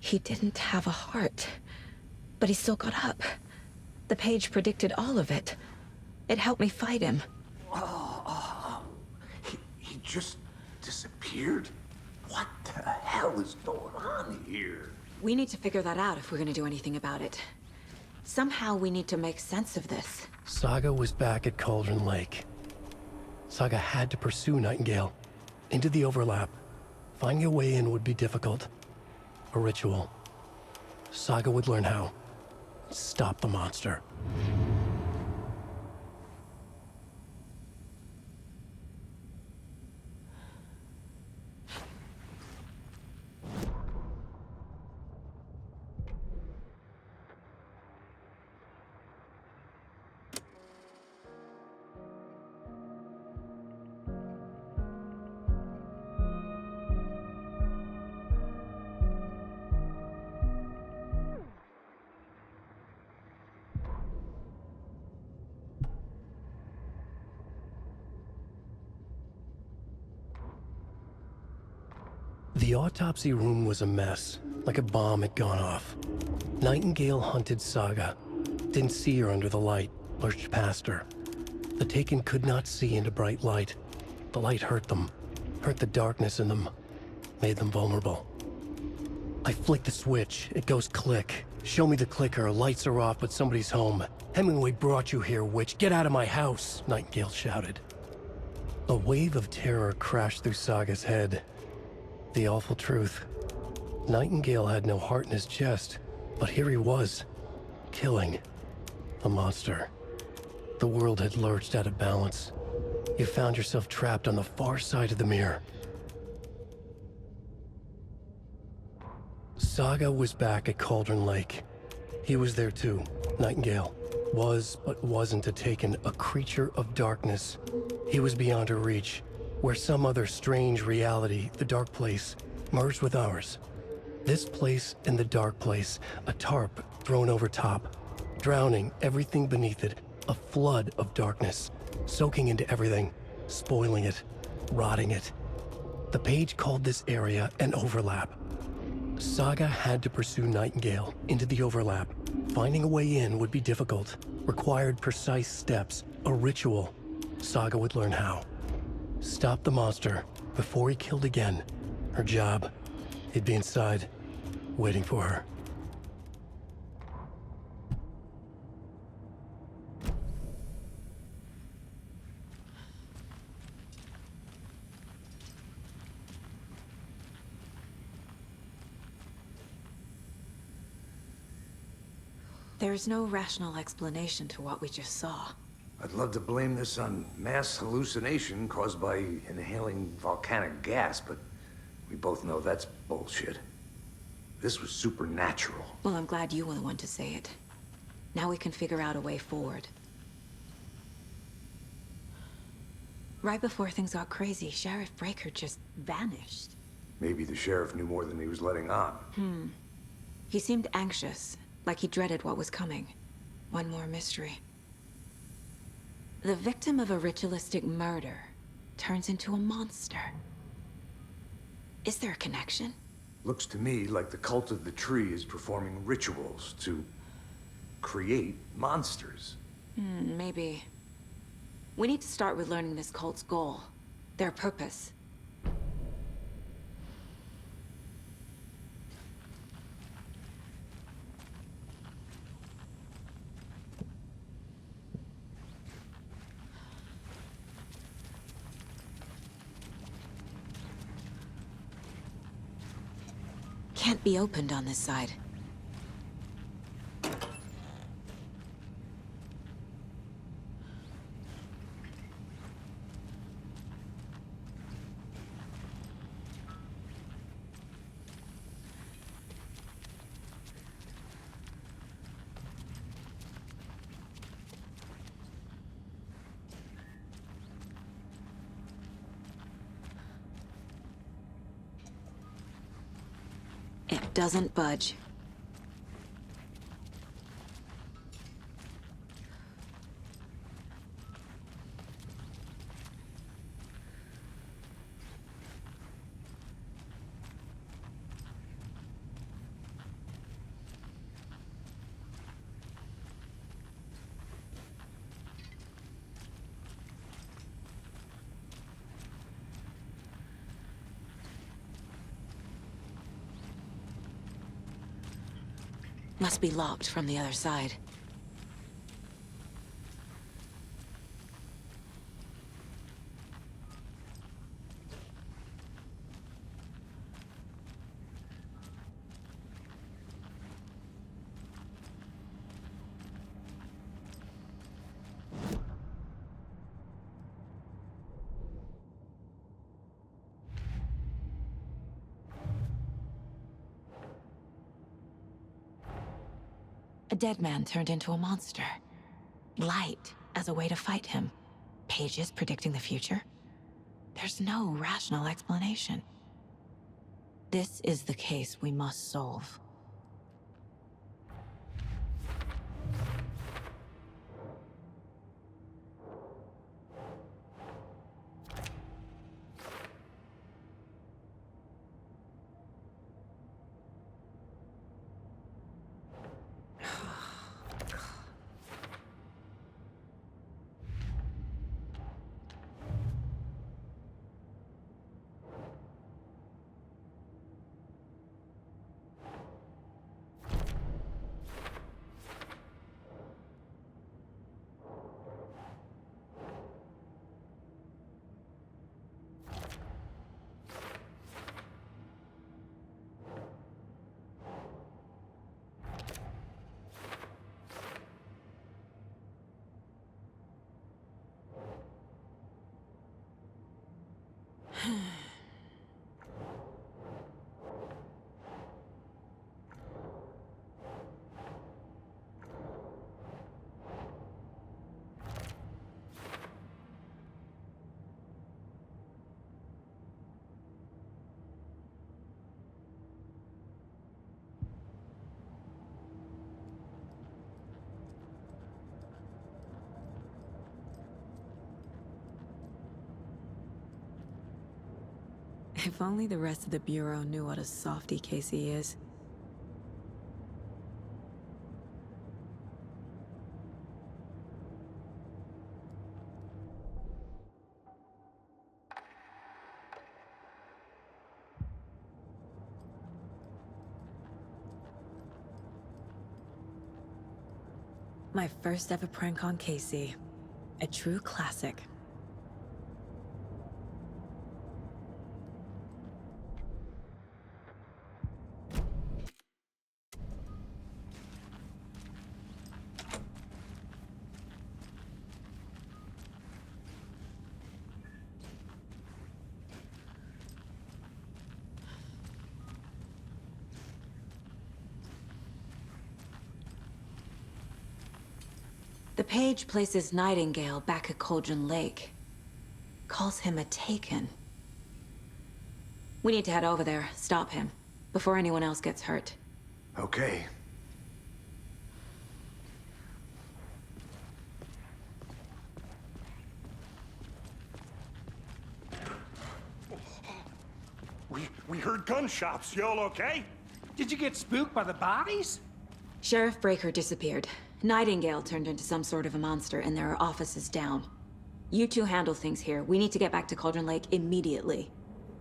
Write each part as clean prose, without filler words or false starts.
He didn't have a heart, but he still got up. The page predicted all of it. It helped me fight him. He just disappeared? What the hell is going on here? We need to figure that out if we're gonna do anything about it. Somehow we need to make sense of this. Saga was back at Cauldron Lake. Saga had to pursue Nightingale into the overlap. Finding a way in would be difficult. A ritual. Saga would learn how. Stop the monster. The autopsy room was a mess, like a bomb had gone off. Nightingale hunted Saga. Didn't see her under the light, lurched past her. The Taken could not see into bright light. The light hurt them, hurt the darkness in them, made them vulnerable. I flick the switch, it goes click. Show me the clicker, lights are off but somebody's home. Hemingway brought you here, witch, get out of my house, Nightingale shouted. A wave of terror crashed through Saga's head. The awful truth. Nightingale had no heart in his chest, but here he was, killing a monster. The world had lurched out of balance. You found yourself trapped on the far side of the mirror. Saga was back at Cauldron Lake. He was there too, Nightingale. Was, but wasn't a Taken, a creature of darkness. He was beyond her reach, where some other strange reality, the dark place, merged with ours. This place and the dark place, a tarp thrown over top, drowning everything beneath it, a flood of darkness, soaking into everything, spoiling it, rotting it. The page called this area an overlap. Saga had to pursue Nightingale into the overlap. Finding a way in would be difficult, required precise steps, a ritual. Saga would learn how. Stop the monster before he killed again. Her job. He'd be inside, waiting for her. There's no rational explanation to what we just saw. I'd love to blame this on mass hallucination caused by inhaling volcanic gas, but we both know that's bullshit. This was supernatural. Well, I'm glad you were the one to say it. Now we can figure out a way forward. Right before things got crazy, Sheriff Breaker just vanished. Maybe the sheriff knew more than he was letting on. He seemed anxious, like he dreaded what was coming. One more mystery. The victim of a ritualistic murder turns into a monster. Is there a connection? Looks to me like the cult of the tree is performing rituals to create monsters. Maybe. We need to start with learning this cult's goal, their purpose. Can't be opened on this side. It doesn't budge. Must be locked from the other side. A dead man turned into a monster. Light as a way to fight him. Pages predicting the future? There's no rational explanation. This is the case we must solve. If only the rest of the Bureau knew what a softy Casey is. My first ever prank on Casey. A true classic. The page places Nightingale back at Cauldron Lake. Calls him a Taken. We need to head over there, stop him, before anyone else gets hurt. Okay. We heard gunshots. Y'all okay? Did you get spooked by the bodies? Sheriff Breaker disappeared. Nightingale turned into some sort of a monster, and there are offices down. You two handle things here. We need to get back to Cauldron Lake immediately.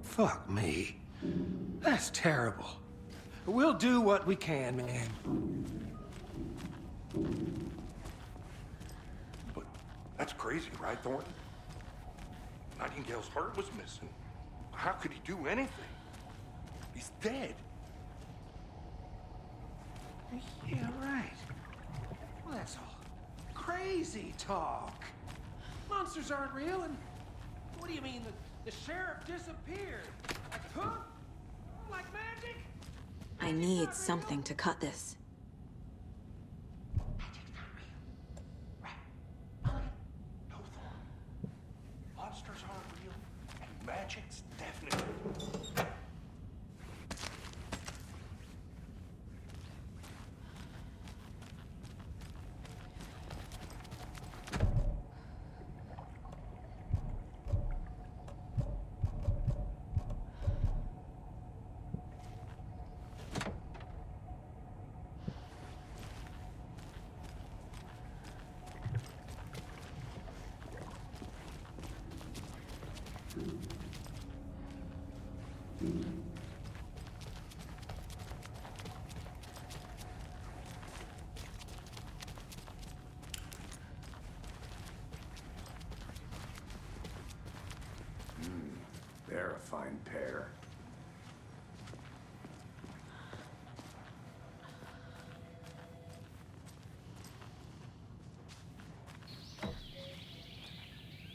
Fuck me. That's terrible. We'll do what we can, man. But that's crazy, right, Thornton? Nightingale's heart was missing. How could he do anything? He's dead. Yeah, right. Well, that's all crazy talk. Monsters aren't real, and what do you mean the sheriff disappeared? Like, huh? Like magic? I need something to cut this. Magic's not real. Right. No, Thornton. Monsters aren't real, and magic's definitely. fine pair.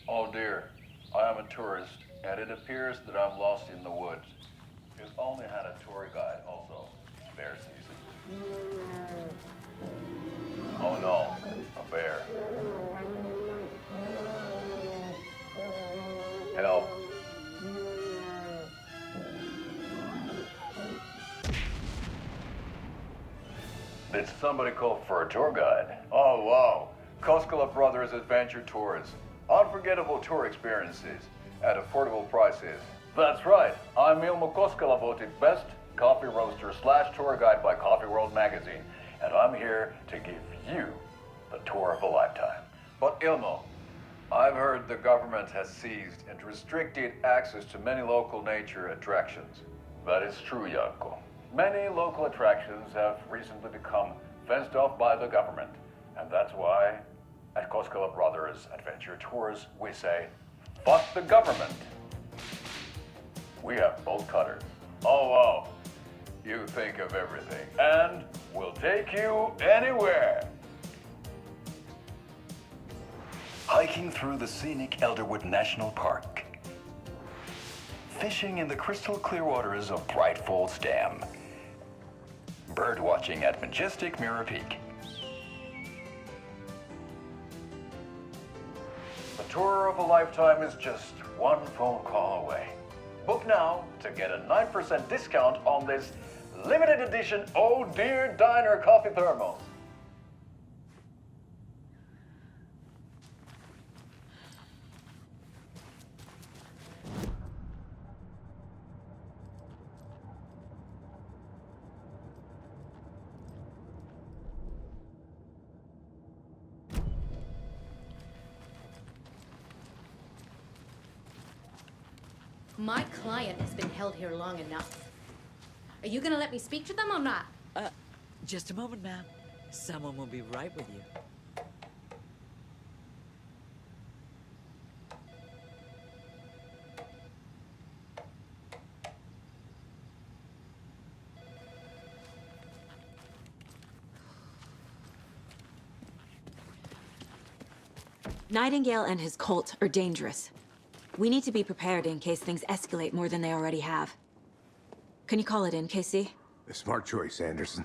Oh dear, I am a tourist, and it appears that I'm lost in the woods. You've only had a tour guide also. Bear season. Oh no, a bear. Help. Did somebody call for a tour guide? Oh wow, Koskela Brothers Adventure Tours. Unforgettable tour experiences at affordable prices. That's right, I'm Ilmo Koskela, voted best coffee roaster / tour guide by Coffee World magazine, and I'm here to give you the tour of a lifetime. But Ilmo, I've heard the government has seized and restricted access to many local nature attractions. That is true, Janko. Many local attractions have recently become fenced off by the government, and that's why at Koskela Brothers Adventure Tours, we say, fuck the government. We have bolt cutters. Oh, wow. You think of everything, and we'll take you anywhere. Hiking through the scenic Elderwood National Park. Fishing in the crystal clear waters of Bright Falls Dam. Bird watching at majestic Mirror Peak. The tour of a lifetime is just one phone call away. Book now to get a 9% discount on this limited edition Oh Dear Diner coffee thermos. My client has been held here long enough. Are you gonna let me speak to them or not? Just a moment, ma'am. Someone will be right with you. Nightingale and his cult are dangerous. We need to be prepared in case things escalate more than they already have. Can you call it in, Casey? A smart choice, Anderson.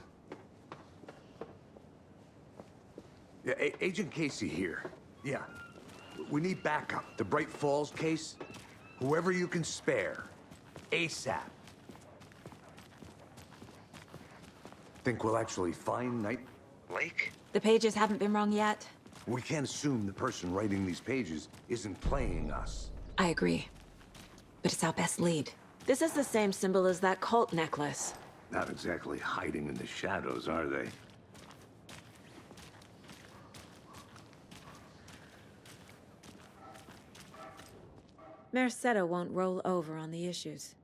Yeah, Agent Casey here. Yeah. We need backup. The Bright Falls case? Whoever you can spare. ASAP. Think we'll actually find Lake? The pages haven't been rung yet. We can't assume the person writing these pages isn't playing us. I agree. But it's our best lead. This is the same symbol as that cult necklace. Not exactly hiding in the shadows, are they? Mercado won't roll over on the issues.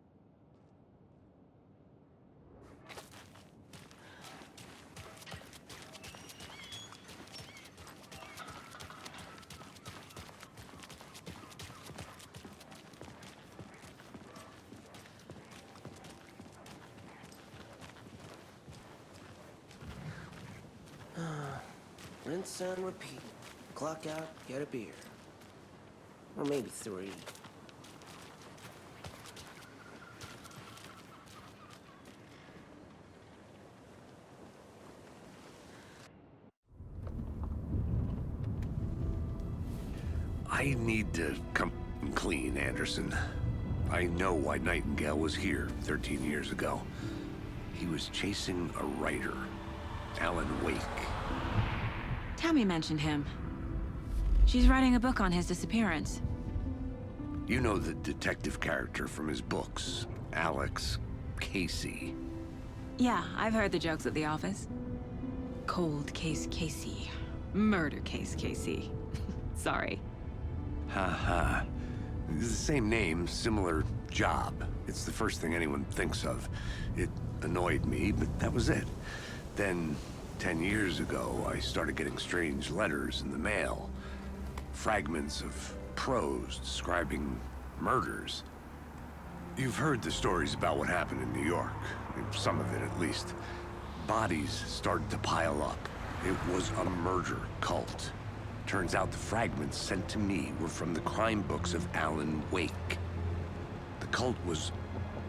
Rinse and repeat. Clock out, get a beer. Or maybe 3. I need to come clean, Anderson. I know why Nightingale was here 13 years ago. He was chasing a writer, Alan Wake. Tammy mentioned him. She's writing a book on his disappearance. You know the detective character from his books, Alex Casey. Yeah, I've heard the jokes at the office. Cold case Casey. Murder case Casey. Sorry. Ha. It's the same name, similar job. It's the first thing anyone thinks of. It annoyed me, but that was it. Then, 10 years ago, I started getting strange letters in the mail. Fragments of prose describing murders. You've heard the stories about what happened in New York. Some of it, at least. Bodies started to pile up. It was a murder cult. Turns out the fragments sent to me were from the crime books of Alan Wake. The cult was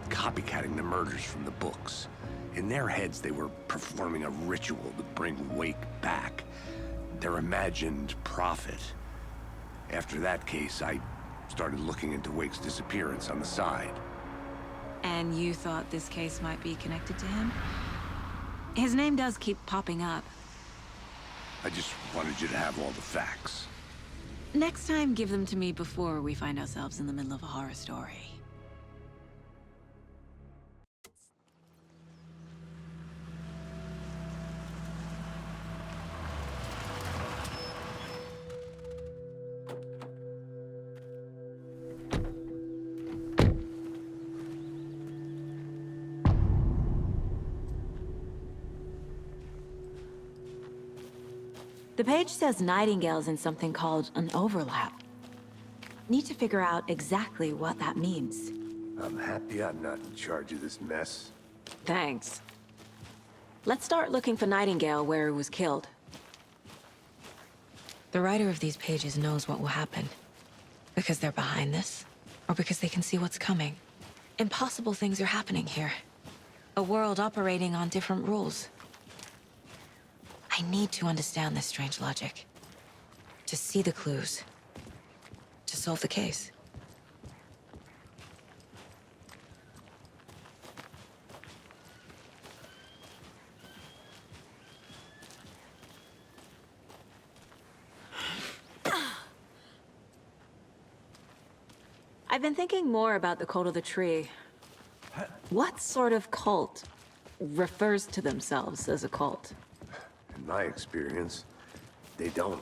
copycatting the murders from the books. In their heads, they were performing a ritual to bring Wake back. Their imagined prophet. After that case, I started looking into Wake's disappearance on the side. And you thought this case might be connected to him? His name does keep popping up. I just wanted you to have all the facts. Next time, give them to me before we find ourselves in the middle of a horror story. The page says Nightingale's in something called an overlap. Need to figure out exactly what that means. I'm happy I'm not in charge of this mess. Thanks. Let's start looking for Nightingale where he was killed. The writer of these pages knows what will happen. Because they're behind this, or because they can see what's coming. Impossible things are happening here. A world operating on different rules. I need to understand this strange logic. To see the clues. To solve the case. I've been thinking more about the cult of the tree. What sort of cult refers to themselves as a cult? In my experience, they don't.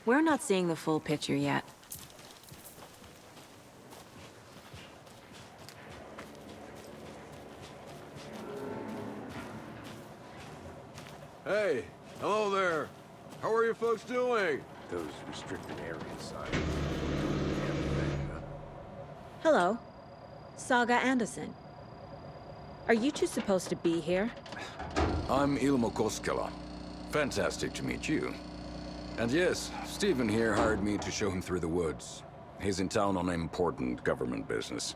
We're not seeing the full picture yet. Hey, hello there. How are you folks doing? Those restricted area signs. Hello. Saga Anderson. Are you two supposed to be here? I'm Ilmo Koskela. Fantastic to meet you. And yes, Stephen here hired me to show him through the woods. He's in town on important government business.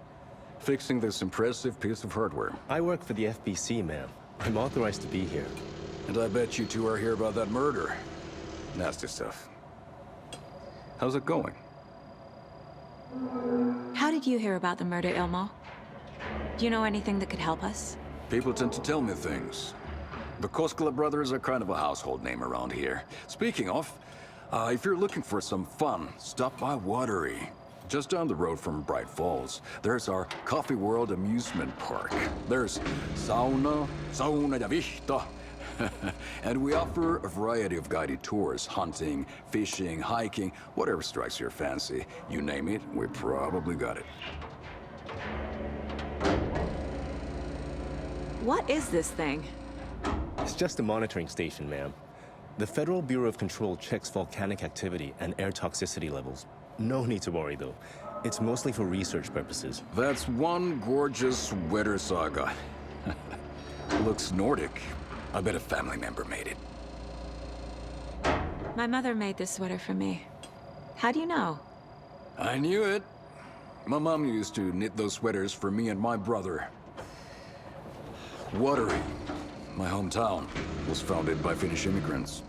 Fixing this impressive piece of hardware. I work for the FBC, ma'am. I'm authorized to be here. And I bet you two are here about that murder. Nasty stuff. How's it going? How did you hear about the murder, Ilmo? Do you know anything that could help us? People tend to tell me things. The Koskela brothers are kind of a household name around here. Speaking of, if you're looking for some fun, stop by Watery. Just down the road from Bright Falls, there's our Coffee World amusement park. There's sauna ja vihta. And we offer a variety of guided tours, hunting, fishing, hiking, whatever strikes your fancy. You name it, we probably got it. What is this thing? It's just a monitoring station, ma'am. The Federal Bureau of Control checks volcanic activity and air toxicity levels. No need to worry, though. It's mostly for research purposes. That's one gorgeous sweater, Saga. Looks Nordic. I bet a family member made it. My mother made this sweater for me. How do you know? I knew it. My mom used to knit those sweaters for me and my brother. Watery, my hometown, was founded by Finnish immigrants.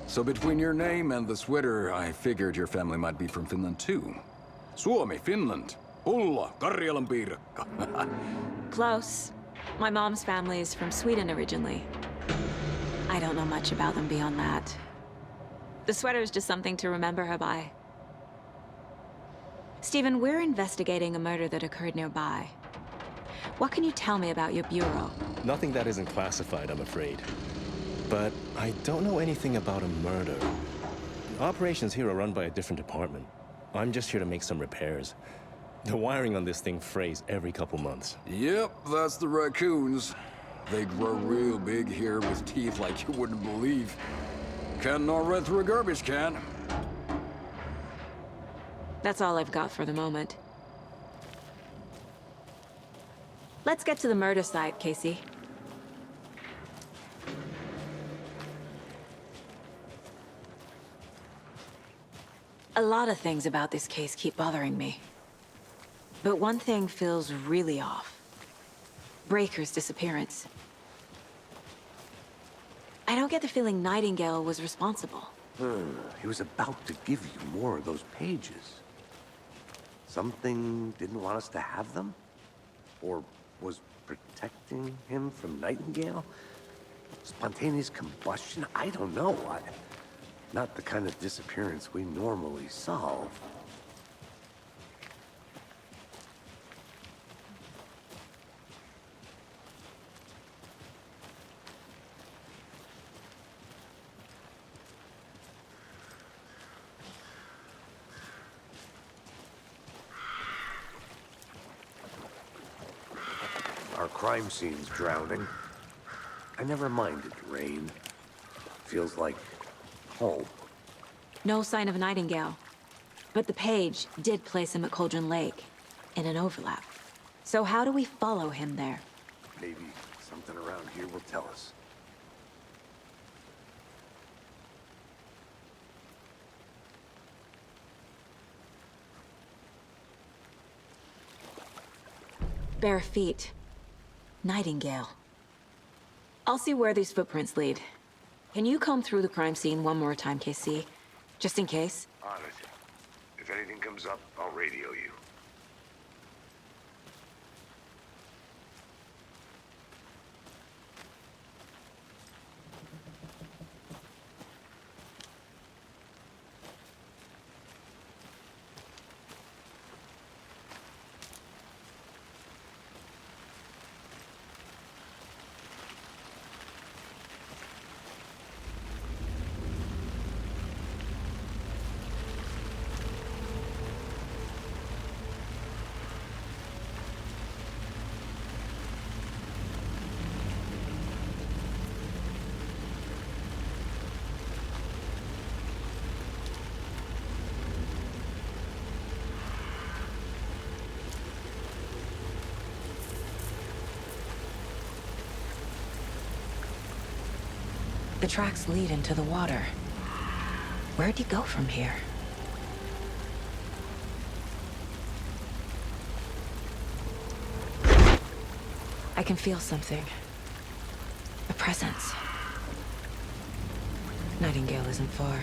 So between your name and the sweater, I figured your family might be from Finland too. Suomi, Finland. Ulla, Karjalan piirakka. Close. My mom's family is from Sweden originally. I don't know much about them beyond that. The sweater is just something to remember her by. Stephen, we're investigating a murder that occurred nearby. What can you tell me about your bureau? Nothing that isn't classified, I'm afraid. But I don't know anything about a murder. Operations here are run by a different department. I'm just here to make some repairs. The wiring on this thing frays every couple months. Yep, that's the raccoons. They grow real big here with teeth like you wouldn't believe. Can't gnaw right through a garbage can. That's all I've got for the moment. Let's get to the murder site, Casey. A lot of things about this case keep bothering me. But one thing feels really off. Breaker's disappearance. I don't get the feeling Nightingale was responsible. He was about to give you more of those pages. Something didn't want us to have them? Or was protecting him from Nightingale? Spontaneous combustion? I don't know. Not the kind of disappearance we normally solve. Our crime scene's drowning. I never minded rain. Feels like home. No sign of Nightingale. But the page did place him at Cauldron Lake, in an overlap. So how do we follow him there? Maybe something around here will tell us. Bare feet. Nightingale. I'll see where these footprints lead. Can you comb through the crime scene one more time, KC? Just in case? On it. If anything comes up, I'll radio you. The tracks lead into the water. Where'd he go from here? I can feel something. A presence. Nightingale isn't far.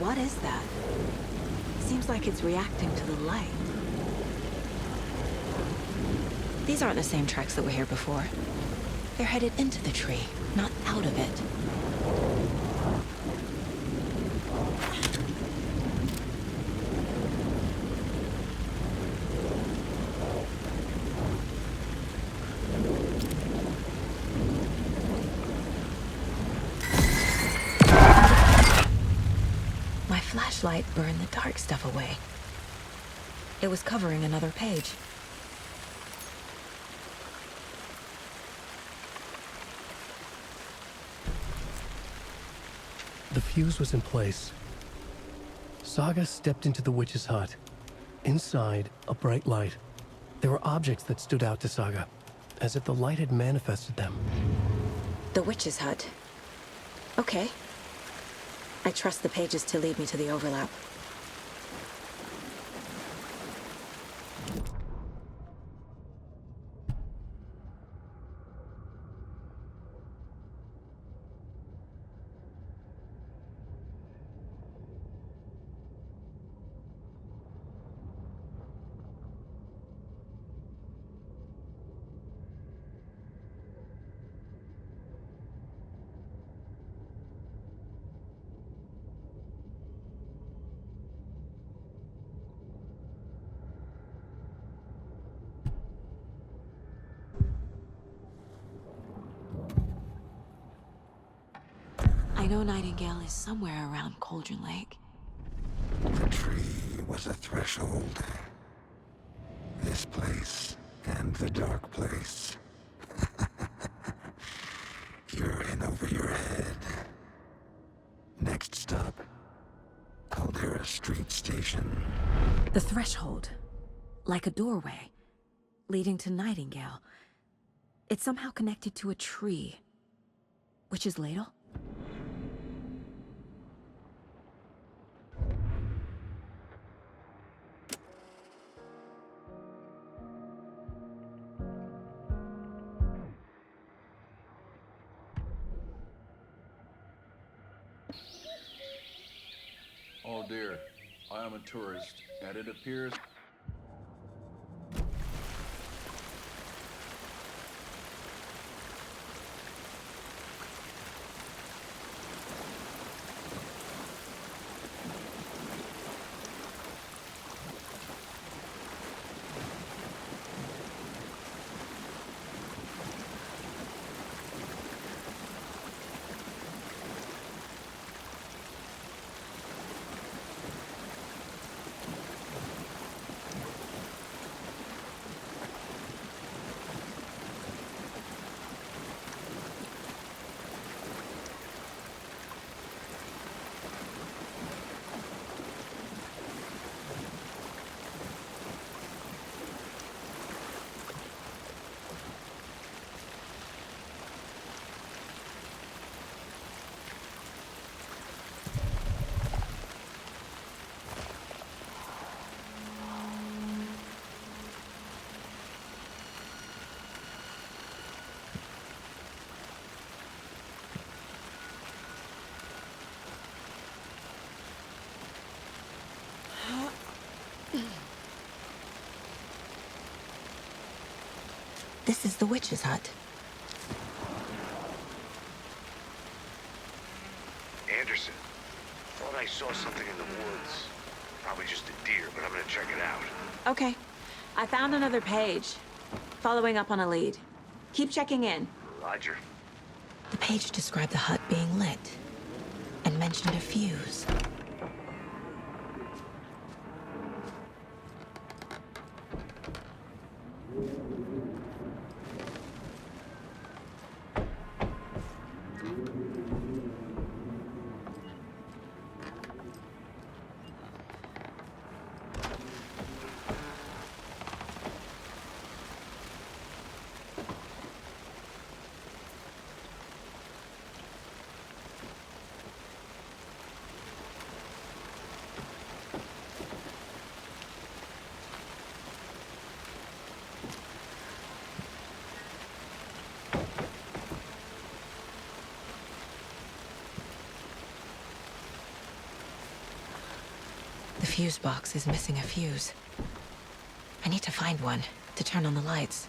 What is that? Seems like it's reacting to the light. These aren't the same tracks that were here before. They're headed into the tree, not out of it. My flashlight burned the dark stuff away. It was covering another page. The fuse was in place. Saga stepped into the witch's hut. Inside, a bright light. There were objects that stood out to Saga, as if the light had manifested them. The witch's hut. Okay. I trust the pages to lead me to the overlap. I know Nightingale is somewhere around Cauldron Lake. The tree was a threshold. This place and the dark place. You're in over your head. Next stop, Caldera Street Station. The threshold. Like a doorway. Leading to Nightingale. It's somehow connected to a tree. Witch's ladle? Oh dear, I am a tourist, and it appears... This is the witch's hut. Anderson, thought I saw something in the woods. Probably just a deer, but I'm gonna check it out. Okay. I found another page. Following up on a lead. Keep checking in. Roger. The page described the hut being lit. And mentioned a fuse. fuse box is missing a fuse. I need to find one to turn on the lights.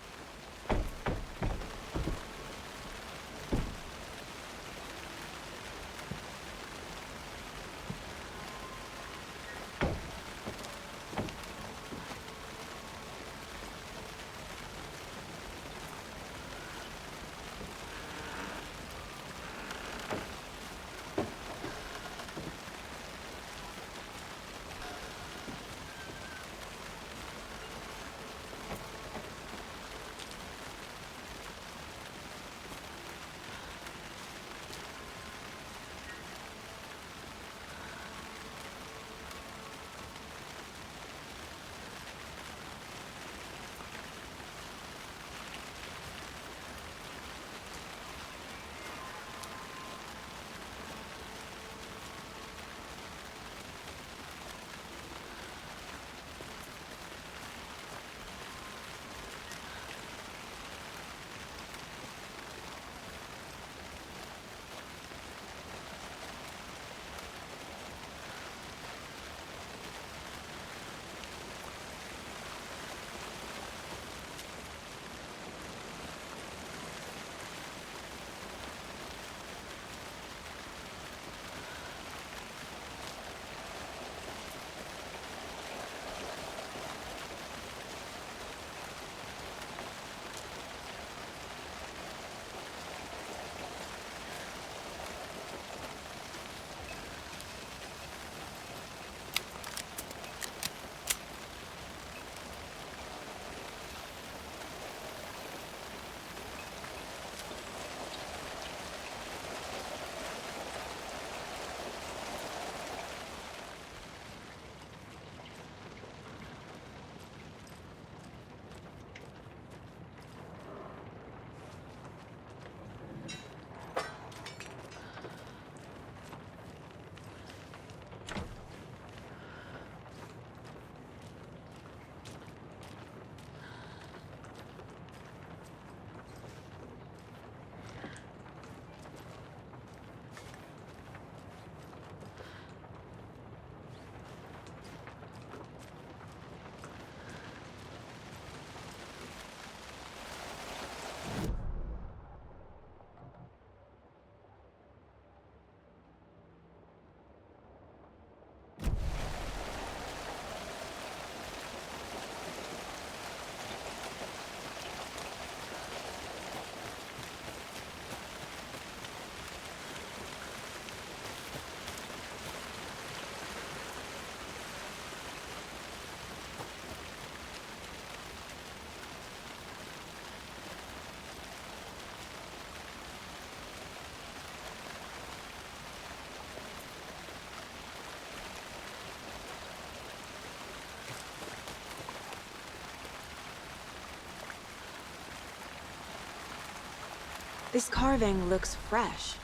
This carving looks fresh.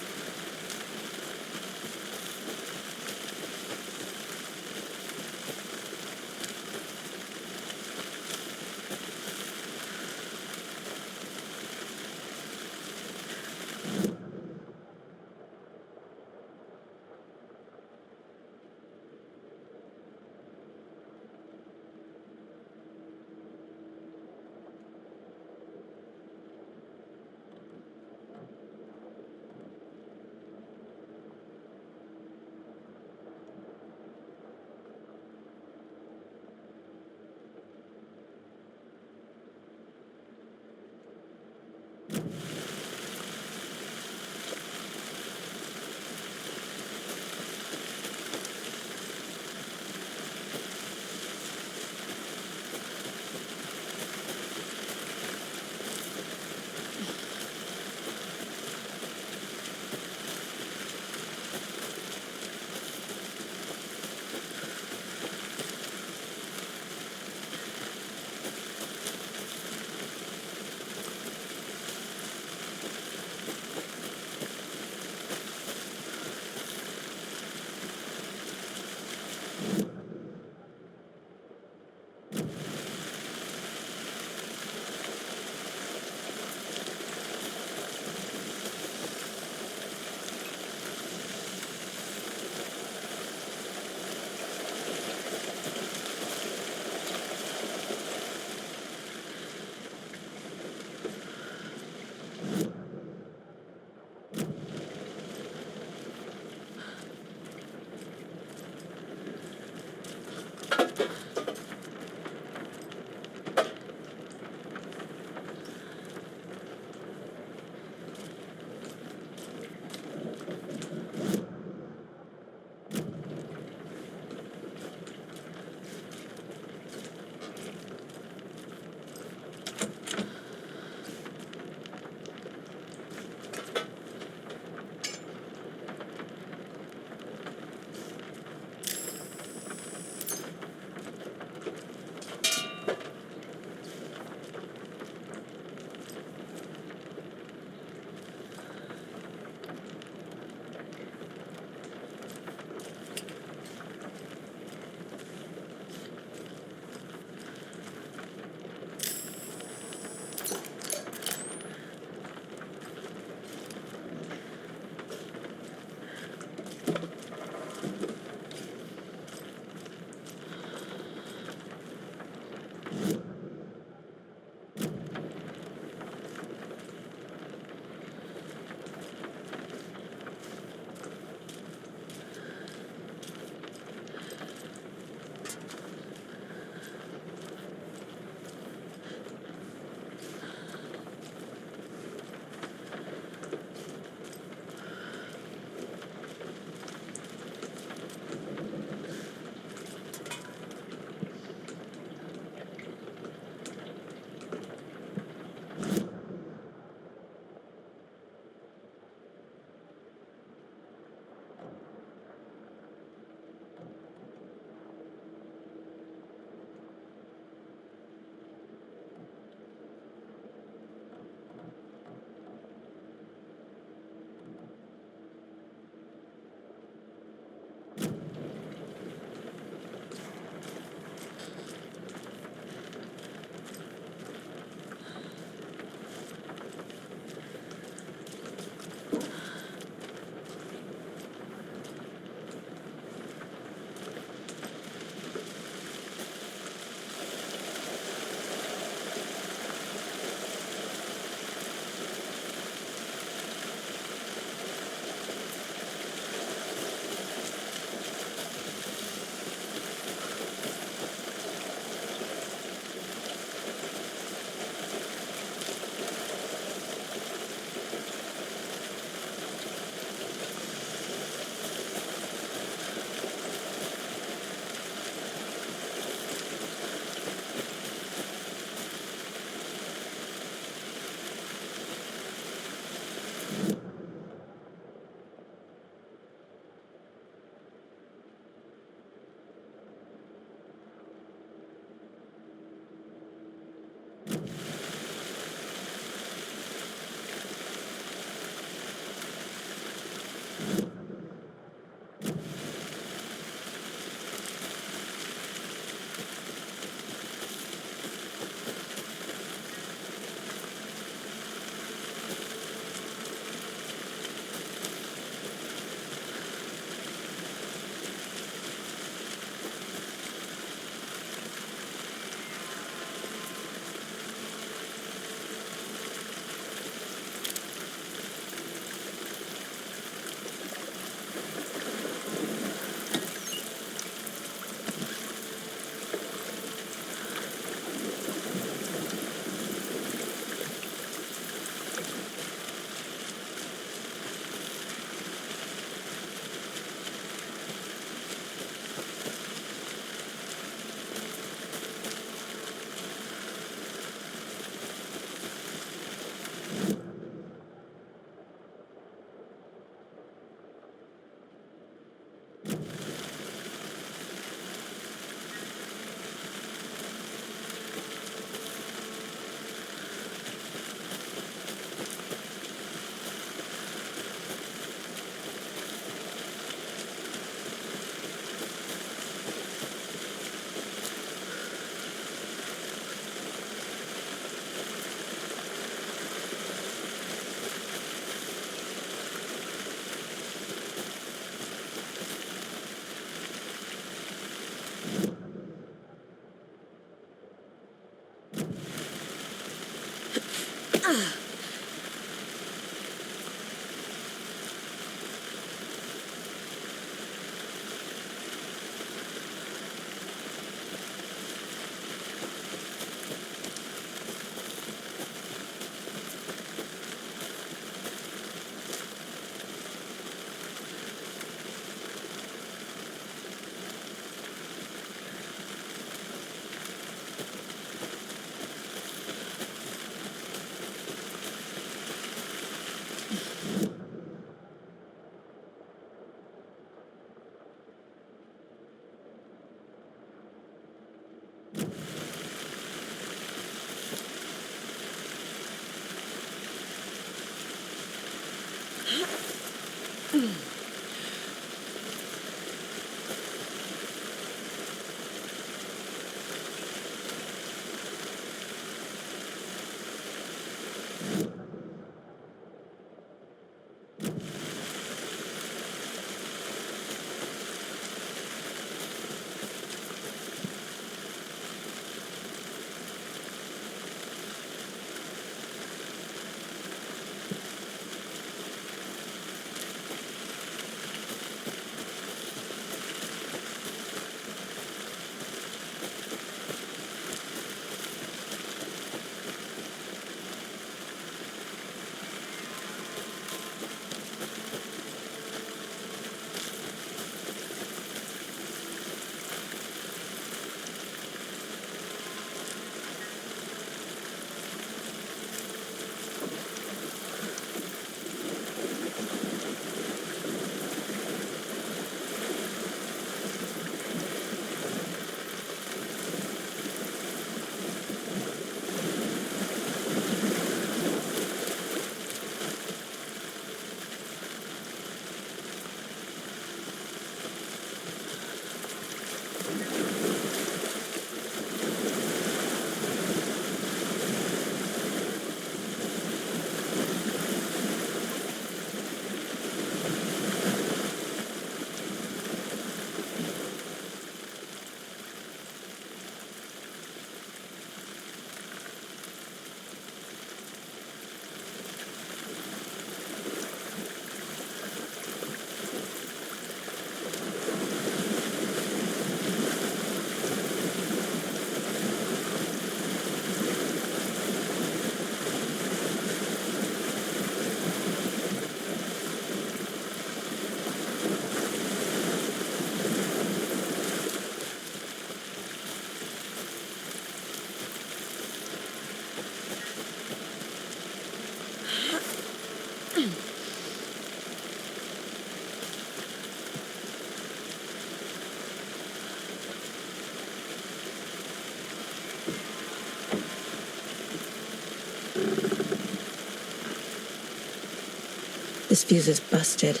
This fuse is busted.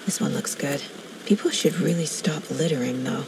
This one looks good. People should really stop littering, though.